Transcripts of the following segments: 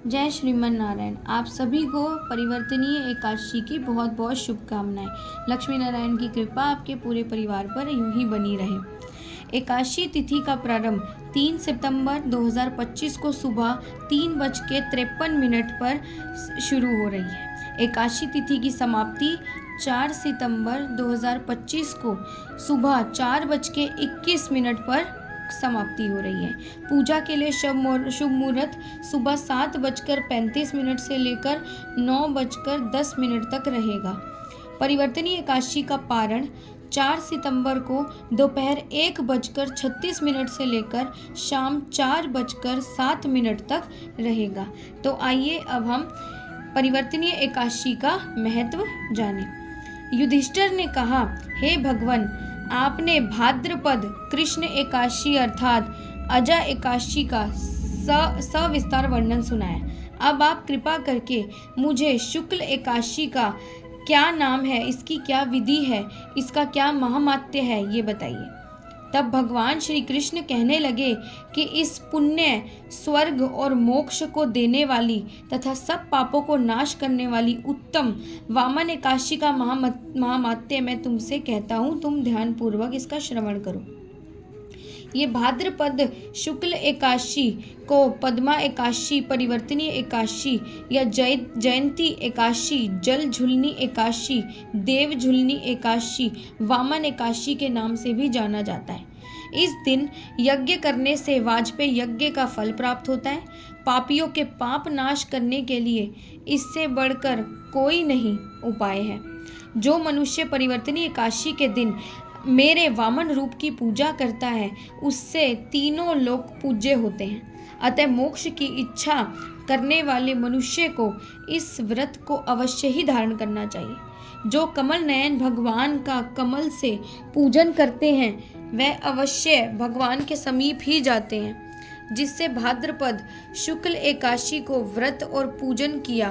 जय श्रीमन नारायण। आप सभी को परिवर्तनीय एकादशी की बहुत बहुत शुभकामनाएं। लक्ष्मी नारायण की कृपा आपके पूरे परिवार पर यूं ही बनी रहे। एकादशी तिथि का प्रारंभ 3 सितंबर 2025 को सुबह 3:53 पर शुरू हो रही है। एकादशी तिथि की समाप्ति 4 सितंबर 2025 को सुबह 4:21 पर समाप्ति हो रही है। पूजा के लिए शुभ मुहूर्त सुबह 7:35 से लेकर 9:10 तक रहेगा। परिवर्तनीय एकादशी का पारण 4 सितंबर को दोपहर 1:36 से लेकर शाम 4:07 तक रहेगा। तो आइए अब हम परिवर्तनीय एकादशी का महत्व जानें। युधिष्ठिर ने कहा, हे भगवान, आपने भाद्रपद कृष्ण एकादशी अर्थात अजा एकादशी का सविस्तार वर्णन सुनाया। अब आप कृपा करके मुझे शुक्ल एकादशी का क्या नाम है, इसकी क्या विधि है, इसका क्या महात्म्य है, ये बताइए। तब भगवान श्री कृष्ण कहने लगे कि इस पुण्य, स्वर्ग और मोक्ष को देने वाली तथा सब पापों को नाश करने वाली उत्तम वामन एकादशी का महात्म्य मैं तुमसे कहता हूँ, तुम ध्यान पूर्वक इसका श्रवण करो। ये भाद्रपद शुक्ल एकादशी को पद्मा एकादशी, परिवर्तनीय एकादशी या जयंती एकादशी, जल झुलनी एकादशी, देव झुलनी एकादशी, वामन एकादशी के नाम से भी जाना जाता है। इस दिन यज्ञ करने से वाजपेय यज्ञ का फल प्राप्त होता है। पापियों के पाप नाश करने के लिए इससे बढ़कर कोई नहीं उपाय है। जो मनुष्य परिवर्तनीय एकादशी के दिन मेरे वामन रूप की पूजा करता है, उससे तीनों लोक पूज्य होते हैं। अतः मोक्ष की इच्छा करने वाले मनुष्य को इस व्रत को अवश्य ही धारण करना चाहिए। जो कमल नयन भगवान का कमल से पूजन करते हैं, वह अवश्य भगवान के समीप ही जाते हैं। जिससे भाद्रपद शुक्ल एकादशी को व्रत और पूजन किया,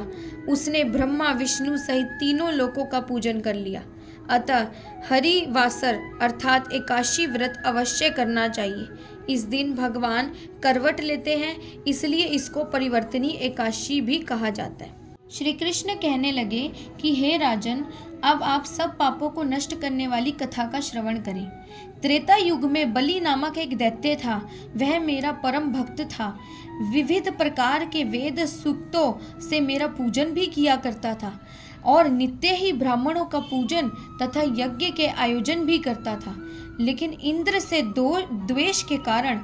उसने ब्रह्मा विष्णु सहित तीनों लोकों का पूजन कर लिया। अतः हरिवासर अर्थात एकादशी व्रत अवश्य करना चाहिए। इस दिन भगवान करवट लेते हैं, इसलिए इसको परिवर्तनीय एकादशी भी कहा जाता है। श्री कृष्ण कहने लगे कि हे राजन, अब आप सब पापों को नष्ट करने वाली कथा का श्रवण करें। त्रेता युग में बलि नामक एक दैत्य था। वह मेरा परम भक्त था। विविध प्रकार के वेद सूक्तों से मेरा पूजन भी किया करता था और नित्य ही ब्राह्मणों का पूजन तथा यज्ञ के आयोजन भी करता था। लेकिन इंद्र से द्वेष के कारण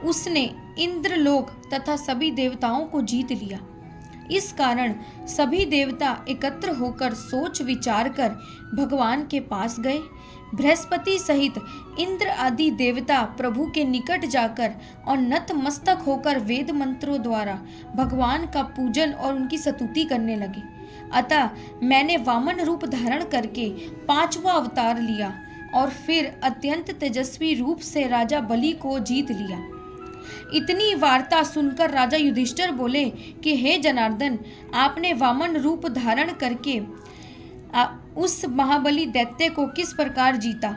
उसने इंद्रलोक तथा सभी देवताओं को जीत लिया। इस कारण सभी देवता एकत्र होकर सोच विचार कर भगवान के पास गए। बृहस्पति सहित इंद्र आदि देवता प्रभु के निकट जाकर और नतमस्तक होकर वेद मंत्रों द्वारा भगवान का पूजन और उनकी स्तुति करने लगे। अतः मैंने वामन रूप धारण करके 5वां अवतार लिया और फिर अत्यंत तेजस्वी रूप से राजा बलि को जीत लिया। इतनी वार्ता सुनकर राजा युधिष्ठिर बोले कि हे जनार्दन, आपने वामन रूप धारण करके उस महाबली दैत्य को किस प्रकार जीता?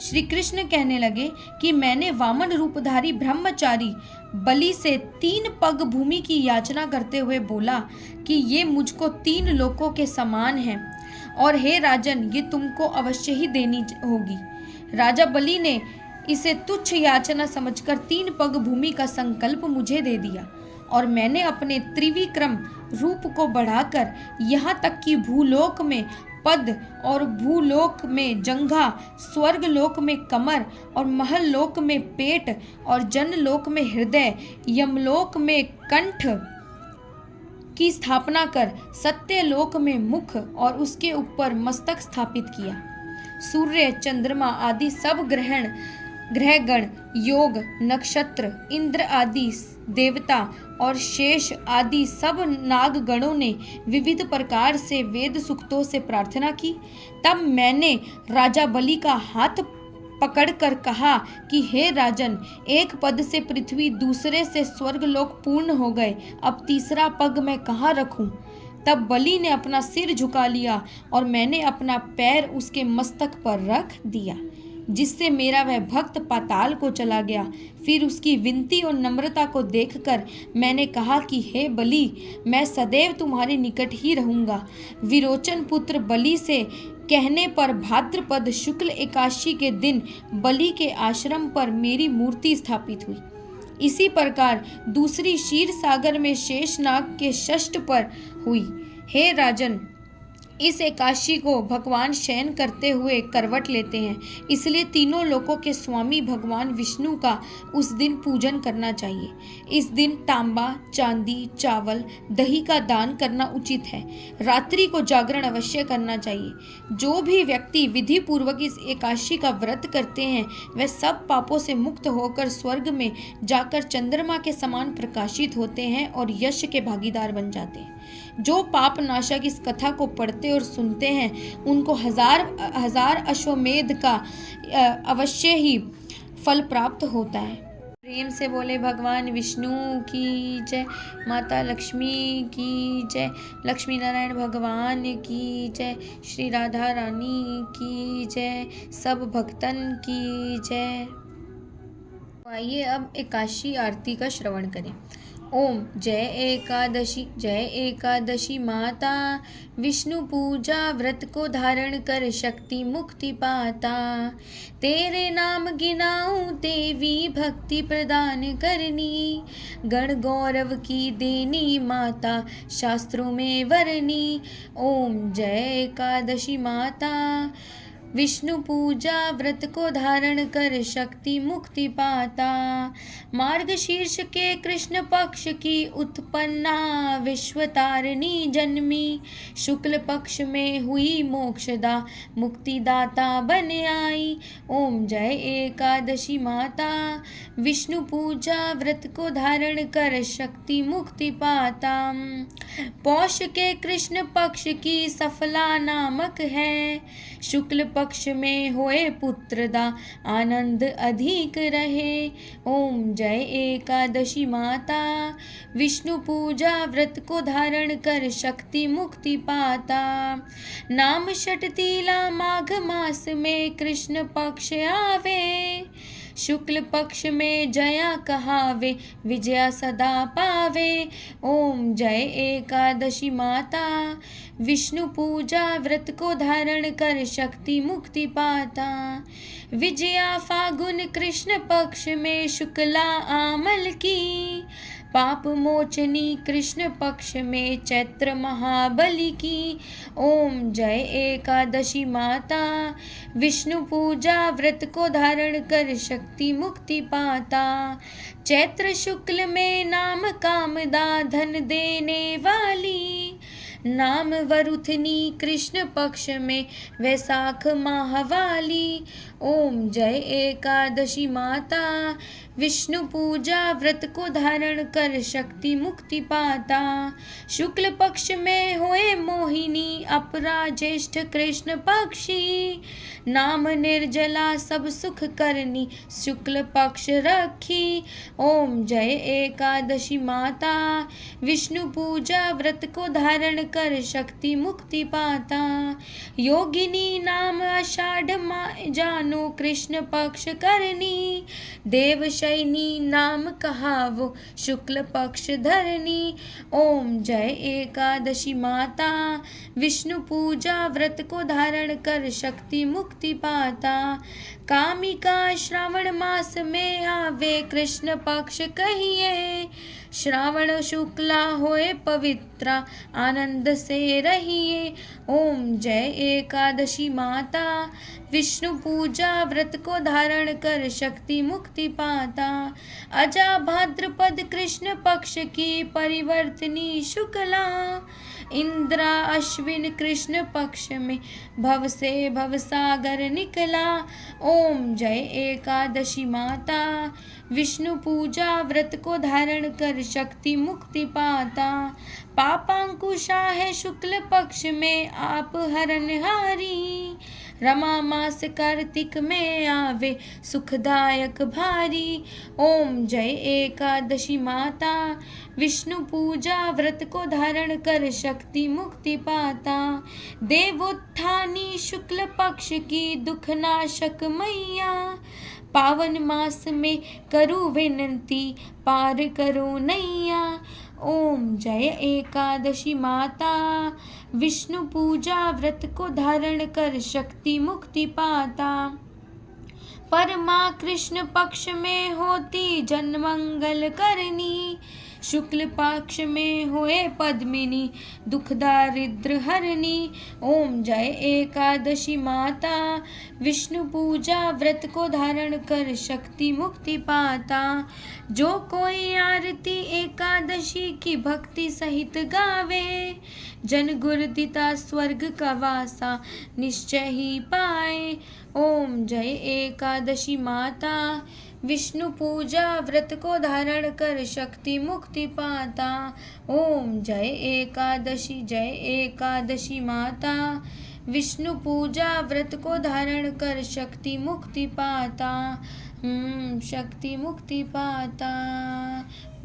श्री कृष्ण कहने लगे कि मैंने वामन रूपधारी ब्रह्मचारी बलि से 3 पग भूमि की याचना करते हुए बोला कि ये मुझको 3 लोकों के समान हैं और हे राजन, ये तुमको अवश्य ही देनी होगी। राजा बलि ने इसे तुच्छ याचना समझकर 3 पग भूमि का संकल्प मुझे दे दिया और मैंने अपने त्रिविक्रम रूप को बढ़ाकर यहाँ तक कि भूलोक में पद और भूलोक में जंघा, स्वर्गलोक में कमर और महललोक में पेट और जनलोक में हृदय, यमलोक में कंठ की स्थापना कर सत्यलोक में मुख और उसके ऊपर मस्तक स्थापित किया। सूर्य, चंद्रमा आदि सब ग्रहगण, योग, नक्षत्र, इंद्र आदि देवता और शेष आदि सब नागगणों ने विविध प्रकार से वेद सूक्तों से प्रार्थना की। तब मैंने राजा बलि का हाथ पकड़कर कहा कि हे राजन, एक पद से पृथ्वी, दूसरे से स्वर्गलोक पूर्ण हो गए, अब तीसरा पग मैं कहाँ रखूं? तब बलि ने अपना सिर झुका लिया और मैंने अपना पैर उसके मस्तक पर रख दिया। जिससे मेरा वह भक्त पाताल को चला गया। फिर उसकी विनती और नम्रता को देखकर मैंने कहा कि हे बलि, मैं सदैव तुम्हारे निकट ही रहूँगा। विरोचन पुत्र बलि से कहने पर भाद्रपद शुक्ल एकादशी के दिन बलि के आश्रम पर मेरी मूर्ति स्थापित हुई। इसी प्रकार दूसरी क्षीर सागर में शेषनाग के षष्ठ पर हुई। हे राजन, इस एकादशी को भगवान शयन करते हुए करवट लेते हैं, इसलिए तीनों लोकों के स्वामी भगवान विष्णु का उस दिन पूजन करना चाहिए। इस दिन तांबा, चांदी, चावल, दही का दान करना उचित है। रात्रि को जागरण अवश्य करना चाहिए। जो भी व्यक्ति विधि पूर्वक इस एकादशी का व्रत करते हैं वे सब पापों से मुक्त होकर स्वर्ग में जाकर चंद्रमा के समान प्रकाशित होते हैं और यश के भागीदार बन जाते हैं। जो पाप नाशक इस कथा को पढ़ते और सुनते हैं उनको हजार अश्वमेध का अवश्य ही फल प्राप्त होता है। प्रेम से बोले भगवान विष्णु की जय, माता लक्ष्मी की जय, लक्ष्मी नारायण भगवान की जय, श्री राधा रानी की जय, सब भक्तन की जय। आइए अब एकादशी आरती का श्रवण करें। ओम जय एकादशी माता, विष्णु पूजा व्रत को धारण कर शक्ति मुक्ति पाता। तेरे नाम गिनाऊं देवी भक्ति प्रदान करनी, गण गौरव की देनी माता शास्त्रों में वरनी। ओम जय एकादशी माता, विष्णु पूजा व्रत को धारण कर शक्ति मुक्ति पाता। मार्ग शीर्ष के कृष्ण पक्ष की उत्पन्ना, विश्वतारिणी जन्मी, शुक्ल पक्ष में हुई मोक्षदा, मुक्तिदाता बन आई। ओम जय एकादशी माता, विष्णु पूजा व्रत को धारण कर शक्ति मुक्ति पाता। पौष के कृष्ण पक्ष की सफला नामक है, शुक्ल पक्ष में होए पुत्रदा, आनंद अधिक रहे। ओम जय एकादशी माता, विष्णु पूजा व्रत को धारण कर शक्ति मुक्ति पाता। नाम षटतीला माघ मास में कृष्ण पक्ष आवे, शुक्ल पक्ष में जया कहावे, विजया सदा पावे। ओम जय एकादशी माता, विष्णु पूजा व्रत को धारण कर शक्ति मुक्ति पाता। विजया फागुन कृष्ण पक्ष में शुक्ला आमल की, पाप मोचनी कृष्ण पक्ष में चैत्र महाबली की। ओम जय एकादशी माता, विष्णु पूजा व्रत को धारण कर शक्ति मुक्ति पाता। चैत्र शुक्ल में नाम कामदा, धन देने वाली, नाम वरुथनी कृष्ण पक्ष में वैसाख माहवाली। ओम जय एकादशी माता, विष्णु पूजा व्रत को धारण कर शक्ति मुक्ति पाता। शुक्ल पक्ष में होए मोहिनी, अपरा ज्येष्ठ कृष्ण पक्षी, नाम निर्जला सब सुख करनी, शुक्ल पक्ष रखी। ओम जय एकादशी माता, विष्णु पूजा व्रत को धारण कर शक्ति मुक्ति पाता। योगिनी नाम आषाढ़ जानो कृष्ण पक्ष करनी, देवशयनी नाम कहावो शुक्ल पक्ष धरनी। ओम जय एकादशी माता, विष्णु पूजा व्रत को धारण कर शक्ति मुक्ति पाता। कामिका श्रावण मास में आवे कृष्ण पक्ष कहिए, श्रावण शुक्ला होए पवित्रा, आनंद से रहिए। ओम जय एकादशी माता, विष्णु पूजा व्रत को धारण कर शक्ति मुक्ति पाता। अजा भाद्रपद कृष्ण पक्ष की परिवर्तनी शुक्ला, इंद्रा अश्विन कृष्ण पक्ष में भव से भवसागर निकला। ओम जय एकादशी माता, विष्णु पूजा व्रत को धारण कर शक्ति मुक्ति पाता। पापांकुशा है शुक्ल पक्ष में आप हरनहारी, रमा मास कार्तिक में आवे सुखदायक भारी। ओम जय एकादशी माता, विष्णु पूजा व्रत को धारण कर शक्ति मुक्ति पाता। देवोत्थानी शुक्ल पक्ष की दुख नाशक मैया, पावन मास में करूँ विनती पार करो नैया। ओम जय एकादशी माता, विष्णु पूजा व्रत को धारण कर शक्ति मुक्ति पाता। परमा कृष्ण पक्ष में होती जन मंगल करनी, शुक्ल पक्ष में होए पद्मिनी दुख दारिद्र हरनी। ओम जय एकादशी माता, विष्णु पूजा व्रत को धारण कर शक्ति मुक्ति पाता। जो कोई आरती एकादशी की भक्ति सहित गावे, जन गुरुदिता स्वर्ग का वासा निश्चय ही पाए। ओम जय एकादशी माता, विष्णु पूजा व्रत को धारण कर शक्ति मुक्ति पाता। ओम जय एकादशी माता, विष्णु पूजा व्रत को धारण कर शक्ति मुक्ति पाता। शक्ति मुक्ति पाता।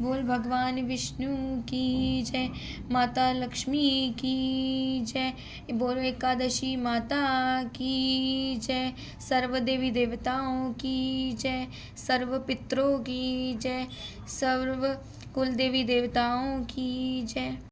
बोल भगवान विष्णु की जय, माता लक्ष्मी की जय, बोलो एकादशी माता की जय, सर्व देवी देवताओं की जय, सर्व पितरों की जय, सर्व कुल देवी देवताओं की जय।